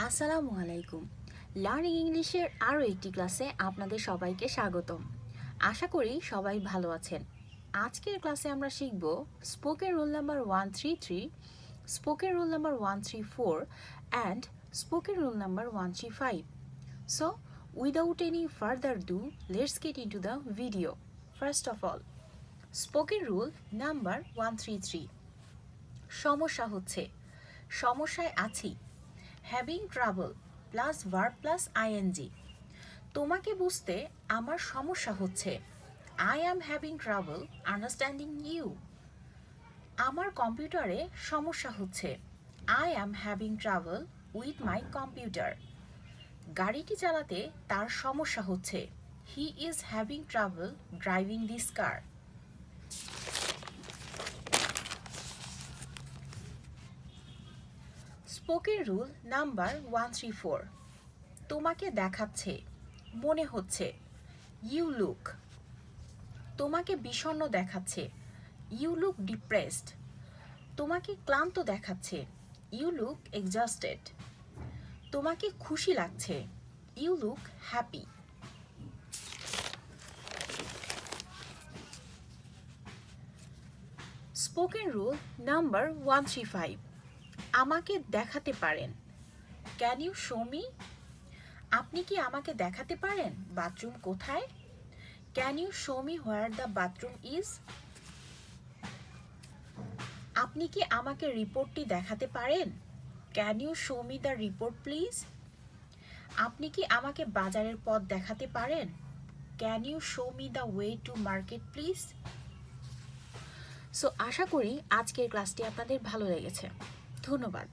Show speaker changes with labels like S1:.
S1: আসসালামু আলাইকুম। লার্নিং ইংলিশের আরও একটি ক্লাসে আপনাদের সবাইকে স্বাগতম। আশা করি সবাই ভালো আছেন। আজকের ক্লাসে আমরা শিখব spoken rule number 133, spoken rule number 134 and spoken rule number 135। So without any further ado, let's get into the video. First of all, spoken rule number 133। সমস্যা হচ্ছে, সমস্যায় আছি। Having trouble plus verb plus ING. তোমাকে বুঝতে আমার সমস্যা হচ্ছে। I am having trouble understanding you. আমার কম্পিউটারে সমস্যা হচ্ছে। I am having trouble with my computer. গাড়িটি চালাতে তার সমস্যা হচ্ছে। He is having trouble driving this car. Spoken rule number 134। তোমাকে দেখাচ্ছে, মনে হচ্ছে। You look. তোমাকে বিষণ্ণ দেখাচ্ছে। You look depressed. তোমাকে ক্লান্ত দেখাচ্ছে। You look exhausted. তোমাকে খুশি লাগছে। You look happy. Spoken rule number 135। আমাকে দেখাতে পারেন। Can you show me? আপনি কি আমাকে দেখাতে পারেন বাথরুম কোথায়? Can you show me where the bathroom is? আপনি কি আমাকে রিপোর্টটি দেখাতে পারেন? Can you show me the report please? আপনি কি আমাকে বাজারের পথ দেখাতে পারেন? Can you show me the way to market please? So আশা করি আজকের ক্লাসটি আপনাদের ভালো লেগেছে। ধন্যবাদ।